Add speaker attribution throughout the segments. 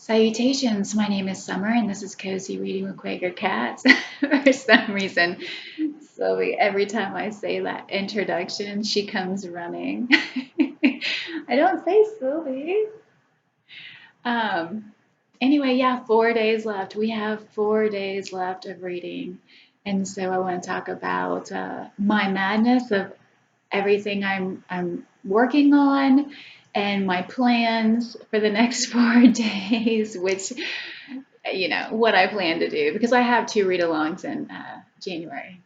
Speaker 1: Salutations, my name is Summer and this is Cozy Reading with Quaker Cats. For some reason, Sylvie, every time I say that introduction, she comes running. I don't say Sylvie. Um, anyway, yeah, 4 days left. We have 4 days left of reading. And so I want to talk about my madness of everything I'm working on and my plans for the next 4 days, which what I plan to do because I have two read-alongs in January.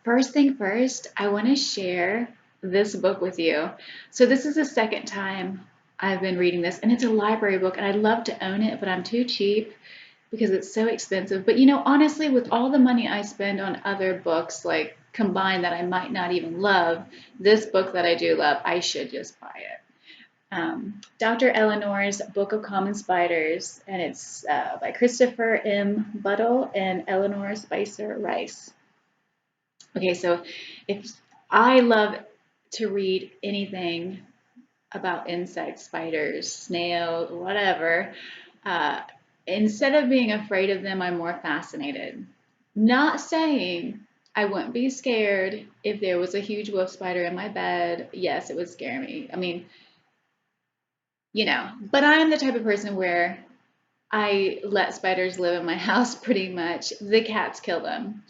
Speaker 1: First thing first, I want to share this book with you. So this is the second time I've been reading this, and it's a library book, and I'd love to own it, but I'm too cheap because it's so expensive. But honestly, with all the money I spend on other books, like combined that I might not even love, this book that I do love, I should just buy it. Dr. Eleanor's Book of Common Spiders, and it's by Christopher M. Buttle and Eleanor Spicer Rice. Okay, so if I love to read anything about insects, spiders, snails, whatever, uh, instead of being afraid of them, I'm more fascinated. Not saying I wouldn't be scared if there was a huge wolf spider in my bed. Yes, it would scare me. I mean, but I am the type of person where I let spiders live in my house pretty much. The cats kill them.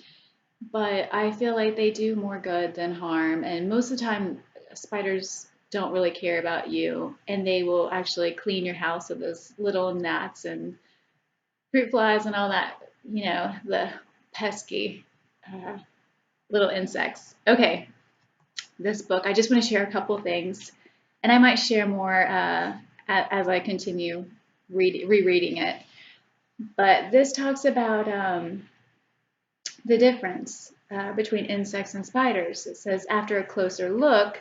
Speaker 1: But I feel like they do more good than harm. And most of the time, spiders don't really care about you. And they will actually clean your house with those little gnats and fruit flies and all that, the pesky uh, little insects. Okay, this book, I just want to share a couple things. And I might share more as I continue rereading it. But this talks about the difference between insects and spiders. It says, after a closer look,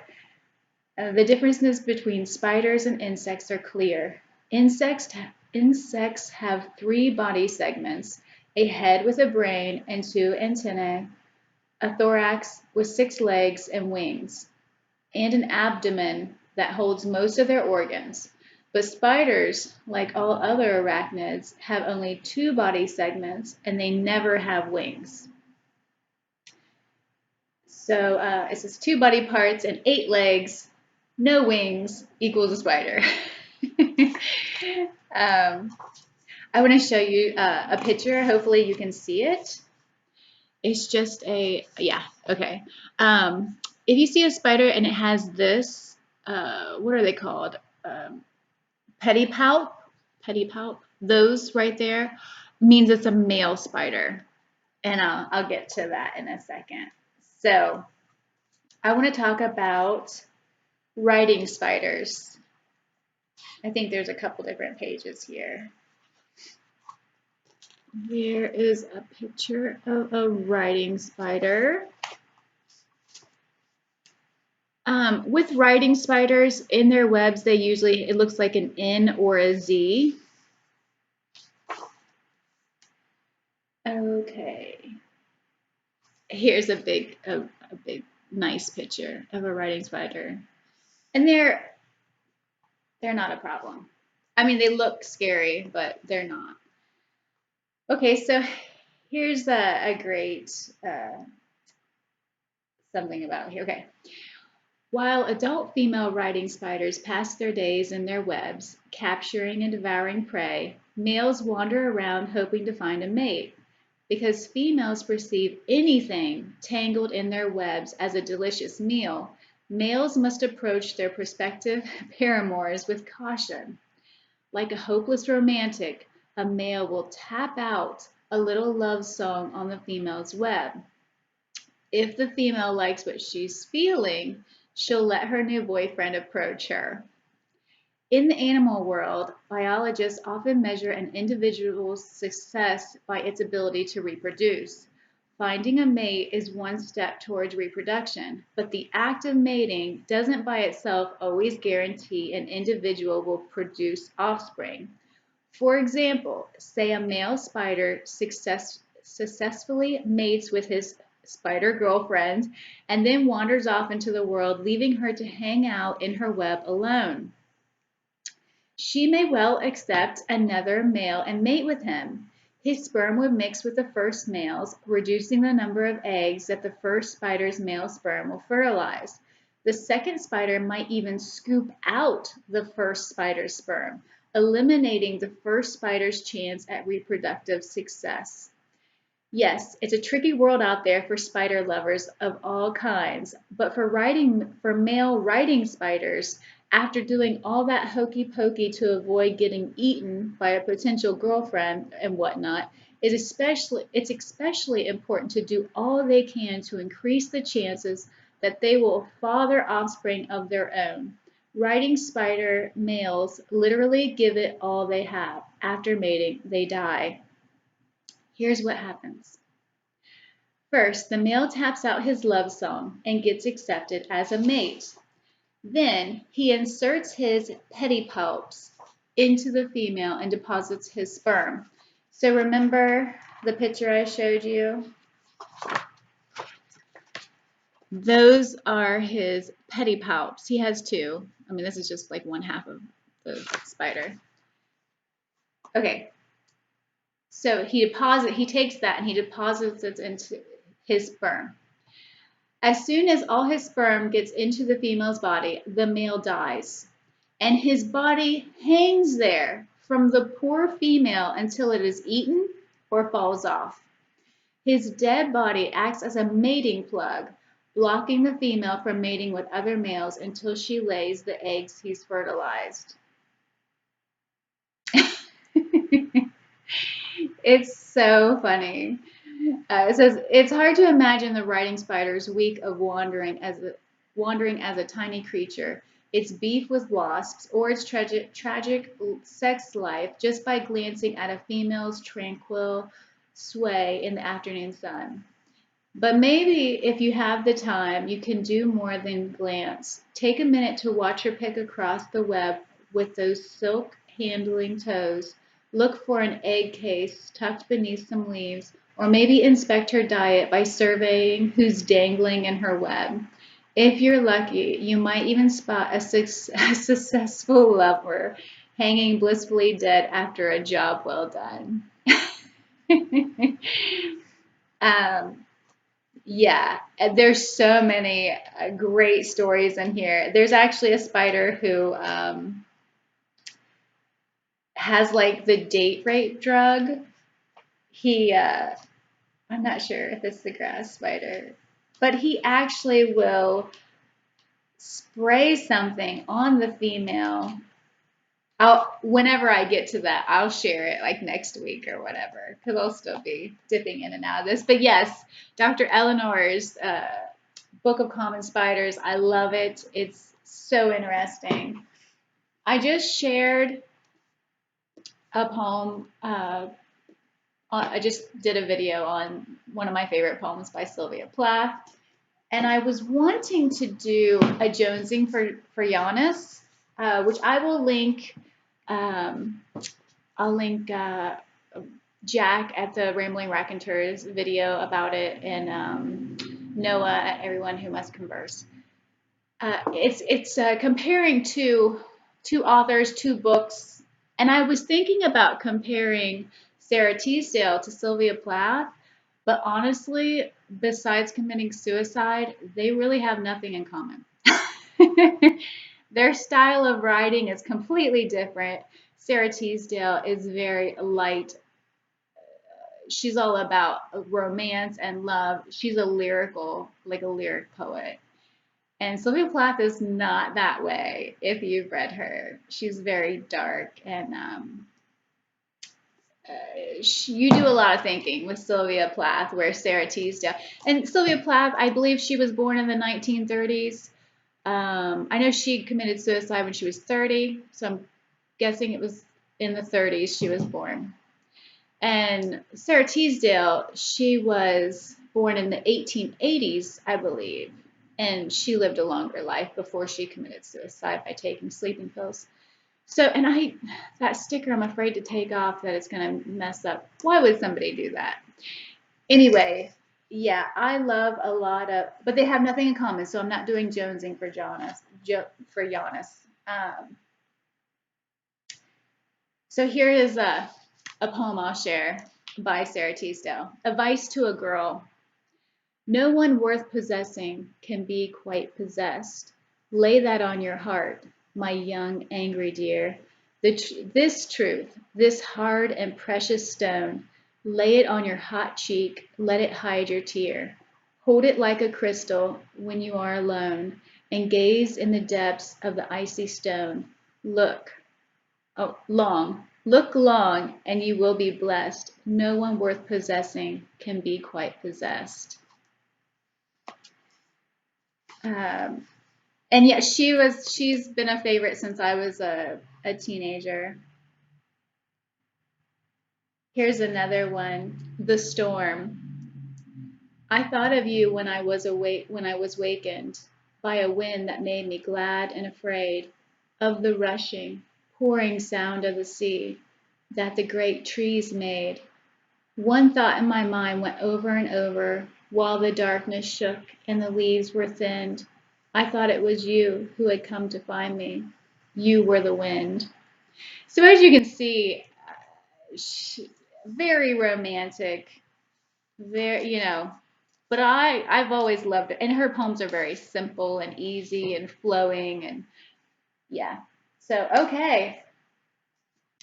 Speaker 1: the differences between spiders and insects are clear. Insects have three body segments: a head with a brain and two antennae, a thorax with 6 legs and wings, and an abdomen that holds most of their organs. But spiders, like all other arachnids, have only two body segments and they never have wings. So it says two body parts and 8 legs, no wings equals a spider. um, I want to show you a picture. Hopefully you can see it. It's just yeah, okay. If you see a spider and it has this, what are they called? Pedipalp, pedipalp. Those right there means it's a male spider. And I'll get to that in a second. So I want to talk about writing spiders. I think there's a couple different pages here. There is a picture of a writing spider. With writing spiders, in their webs, it looks like an N or a Z. Okay. Here's a big nice picture of a writing spider. And they're not a problem. I mean, they look scary, but they're not. Okay, so here's a great something about here. Okay. While adult female writing spiders pass their days in their webs, capturing and devouring prey, males wander around hoping to find a mate. Because females perceive anything tangled in their webs as a delicious meal, males must approach their prospective paramours with caution. Like a hopeless romantic, a male will tap out a little love song on the female's web. If the female likes what she's feeling, she'll let her new boyfriend approach her. In the animal world, biologists often measure an individual's success by its ability to reproduce. Finding a mate is one step towards reproduction, but the act of mating doesn't by itself always guarantee an individual will produce offspring. For example, say a male spider successfully mates with his spider girlfriend and then wanders off into the world, leaving her to hang out in her web alone. She may well accept another male and mate with him. His sperm would mix with the first male's, reducing the number of eggs that the first spider's male sperm will fertilize. The second spider might even scoop out the first spider's sperm, eliminating the first spider's chance at reproductive success. Yes, it's a tricky world out there for spider lovers of all kinds, but for male riding spiders, after doing all that hokey pokey to avoid getting eaten by a potential girlfriend and whatnot, it's especially important to do all they can to increase the chances that they will father offspring of their own. Riding spider males literally give it all they have. After mating, they die. Here's what happens. First, the male taps out his love song and gets accepted as a mate. Then he inserts his pedipalps into the female and deposits his sperm. So remember the picture I showed you? Those are his pedipalps. He has two. I mean, this is just like one half of the spider. Okay, so he takes that and he deposits it into his sperm. As soon as all his sperm gets into the female's body, the male dies, and his body hangs there from the poor female until it is eaten or falls off. His dead body acts as a mating plug, blocking the female from mating with other males until she lays the eggs he's fertilized. It's so funny. It says it's hard to imagine the riding spider's week of wandering as a tiny creature, its beef with wasps, or its tragic sex life just by glancing at a female's tranquil sway in the afternoon sun. But maybe if you have the time, you can do more than glance. Take a minute to watch her pick across the web with those silk handling toes. Look for an egg case tucked beneath some leaves, or maybe inspect her diet by surveying who's dangling in her web. If you're lucky, you might even spot a successful lover hanging blissfully dead after a job well done. um, yeah, there's so many great stories in here. There's actually a spider who has like the date rape drug. I'm not sure if it's the grass spider, but he actually will spray something on the female. Whenever I get to that, I'll share it like next week or whatever, because I'll still be dipping in and out of this. But yes, Dr. Eleanor's Book of Common Spiders, I love it. It's so interesting. I just shared a poem. I just did a video on one of my favorite poems by Sylvia Plath, and I was wanting to do a jonesing for Giannis, which I will link. I'll link Jack at the Rambling Raconteurs video about it, and Noah at Everyone Who Must Converse. It's comparing two authors, two books, and I was thinking about comparing Sarah Teasdale to Sylvia Plath, but honestly, besides committing suicide, they really have nothing in common. Their style of writing is completely different. Sarah Teasdale is very light. She's all about romance and love. She's like a lyric poet. And Sylvia Plath is not that way if you've read her. She's very dark, and you do a lot of thinking with Sylvia Plath, where Sarah Teasdale. And Sylvia Plath, I believe she was born in the 1930s. I know she committed suicide when she was 30, so I'm guessing it was in the 30s she was born. And Sarah Teasdale, she was born in the 1880s, I believe, and she lived a longer life before she committed suicide by taking sleeping pills. So, and that sticker I'm afraid to take off that it's going to mess up. Why would somebody do that? Anyway, yeah, I love a lot of, but they have nothing in common. So I'm not doing jonesing for Giannis. So here is a poem I'll share by Sarah Teasdale. Advice to a girl. No one worth possessing can be quite possessed. Lay that on your heart, my young, angry dear. This truth, this hard and precious stone, lay it on your hot cheek, let it hide your tear. Hold it like a crystal when you are alone, and gaze in the depths of the icy stone. Look, look long, and you will be blessed. No one worth possessing can be quite possessed. Um, and yeah, she's been a favorite since I was a teenager. Here's another one, The Storm. I thought of you when I was wakened by a wind that made me glad and afraid of the rushing, pouring sound of the sea that the great trees made. One thought in my mind went over and over while the darkness shook and the leaves were thinned. I thought it was you who had come to find me. You were the wind. So as you can see, very romantic, very, but I've always loved it. And her poems are very simple and easy and flowing and yeah. So, okay.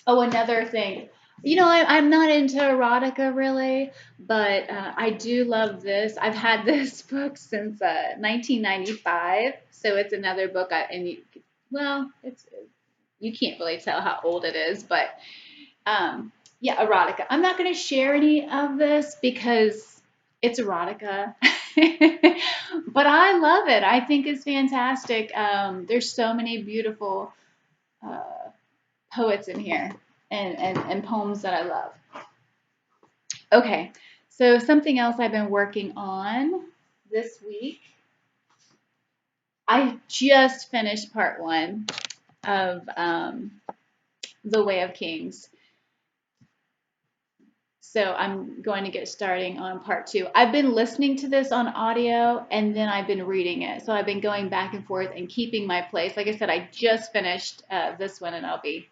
Speaker 1: Oh, another thing. I'm not into erotica really, but I do love this. I've had this book since 1995, so it's another book. It's you can't really tell how old it is, but yeah, erotica. I'm not going to share any of this because it's erotica, but I love it. I think it's fantastic. There's so many beautiful. Uh, Poets in here and poems that I love. Okay, so something else I've been working on this week. I just finished part one of The Way of Kings. So I'm going to get starting on part two. I've been listening to this on audio and then I've been reading it. So I've been going back and forth and keeping my place. Like I said, I just finished this one and I'll be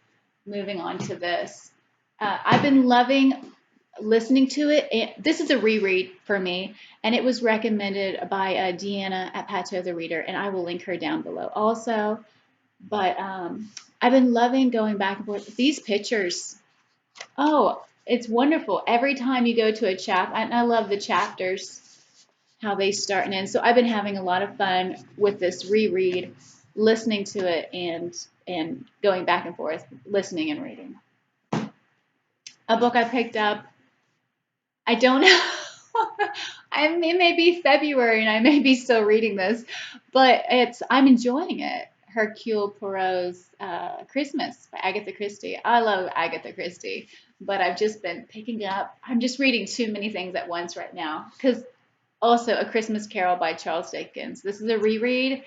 Speaker 1: moving on to this. I've been loving listening to it. And this is a reread for me, and it was recommended by Deanna at Pato the Reader, and I will link her down below also. But I've been loving going back and forth. These pictures, oh, it's wonderful. Every time you go to a chapter, and I love the chapters, how they start and end. So I've been having a lot of fun with this reread, listening to it and going back and forth, listening and reading. A book I picked up, I don't know. It may be February and I may be still reading this, but I'm enjoying it. Hercule Poirot's Christmas by Agatha Christie. I love Agatha Christie, but I've just been picking up. I'm just reading too many things at once right now. Because also A Christmas Carol by Charles Dickens. This is a reread,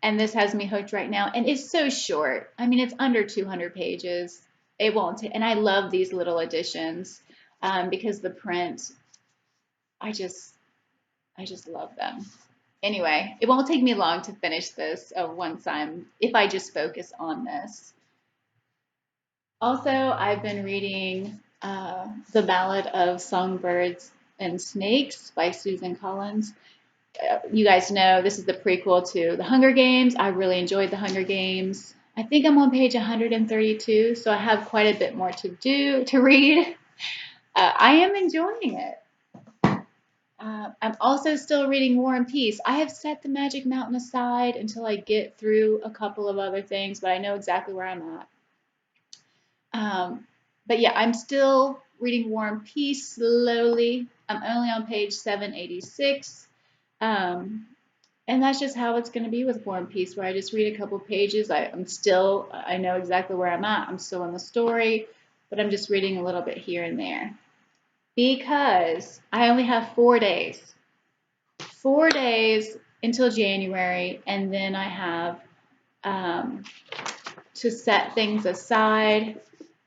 Speaker 1: and this has me hooked right now. And it's so short. I mean, it's under 200 pages. It won't take, and I love these little editions because the print, I just love them. Anyway, it won't take me long to finish this if I just focus on this. Also, I've been reading The Ballad of Songbirds and Snakes by Susan Collins. You guys know this is the prequel to The Hunger Games. I really enjoyed The Hunger Games. I think I'm on page 132, so I have quite a bit more to read. I am enjoying it. I'm also still reading War and Peace. I have set the Magic Mountain aside until I get through a couple of other things, but I know exactly where I'm at. But yeah, I'm still reading War and Peace slowly. I'm only on page 786. And that's just how it's going to be with War and Peace, where I just read a couple pages. I know exactly where I'm at. I'm still in the story, but I'm just reading a little bit here and there. Because I only have 4 days. 4 days until January, and then I have to set things aside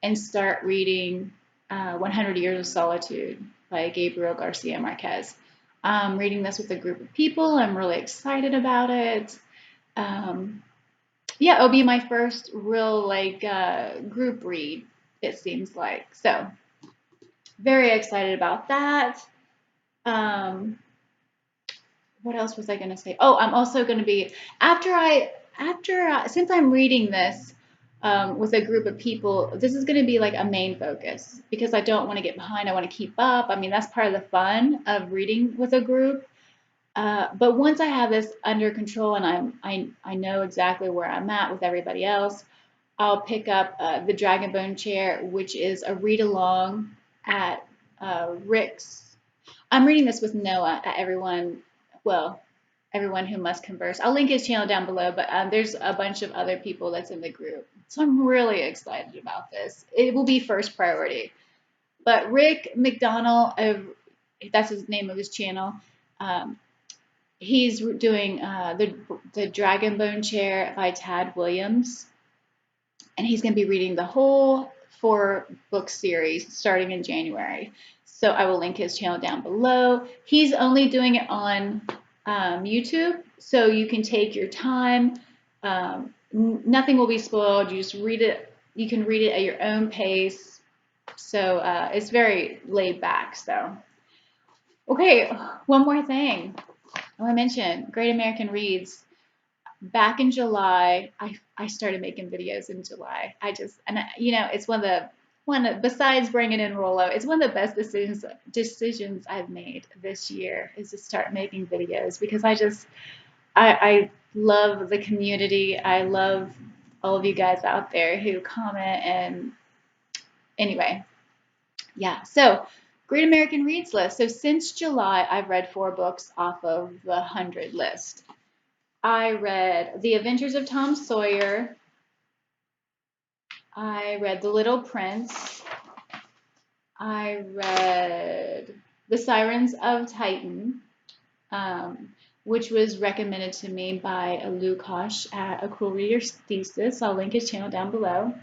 Speaker 1: and start reading 100 Years of Solitude by Gabriel Garcia Marquez. I'm reading this with a group of people. I'm really excited about it. Yeah, it'll be my first real group read. it seems like. So very excited about that. Um, what else was I going to say? Oh, I'm also going to be since I'm reading this with a group of people, this is going to be like a main focus because I don't want to get behind. I want to keep up. I mean, that's part of the fun of reading with a group. But once I have this under control and I know exactly where I'm at with everybody else, I'll pick up the Dragonbone Chair, which is a read along at Rick's. I'm reading this with Noah at everyone who must converse. I'll link his channel down below, but there's a bunch of other people that's in the group. So I'm really excited about this. It will be first priority. But Rick McDonald, that's his name of his channel. Um, he's doing the Dragonbone Chair by Tad Williams, and he's going to be reading the whole 4-book series starting in January. So I will link his channel down below. He's only doing it on YouTube, so you can take your time. Nothing will be spoiled. You just read it. You can read it at your own pace. So it's very laid back. So, okay, one more thing. I want to mention Great American Reads. Back in July, I started making videos in July. It's besides bringing in Rollo, it's one of the best decisions I've made this year is to start making videos because I love the community. I love all of you guys out there who comment and anyway, yeah. So Great American Reads list. So since July, I've read 4 books off of the 100 list. I read The Adventures of Tom Sawyer. I read The Little Prince. I read The Sirens of Titan, which was recommended to me by Lukash at A Cruel Reader's Thesis. I'll link his channel down below.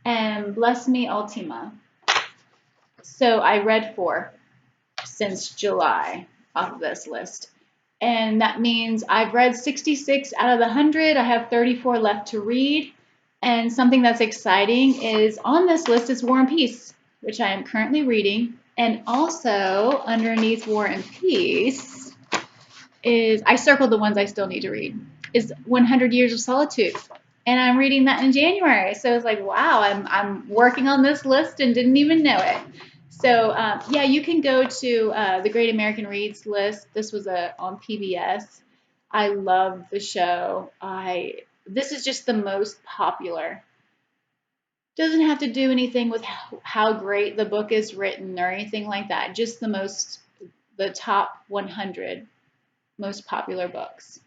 Speaker 1: And Bless Me Ultima. So I read 4 since July off this list. And that means I've read 66 out of the 100. I have 34 left to read. And something that's exciting is on this list is War and Peace, which I am currently reading. And also underneath War and Peace is, I circled the ones I still need to read, is 100 Years of Solitude. And I'm reading that in January. So it's like, wow, I'm working on this list and didn't even know it. So yeah, you can go to the Great American Reads list. This was on PBS. I love the show. This is just the most popular. Doesn't have to do anything with how great the book is written or anything like that. Just the top 100 most popular books.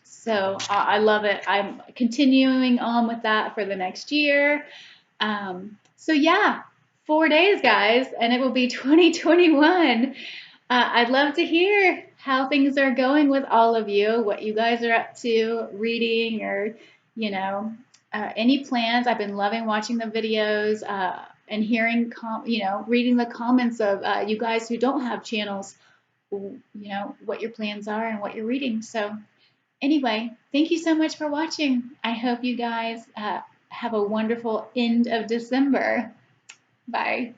Speaker 1: So I love it. I'm continuing on with that for the next year. So yeah, 4 days, guys, and it will be 2021. I'd love to hear how things are going with all of you, what you guys are up to, reading or, any plans. I've been loving watching the videos and hearing, reading the comments of you guys who don't have channels, what your plans are and what you're reading. So anyway, thank you so much for watching. I hope you guys have a wonderful end of December. Bye.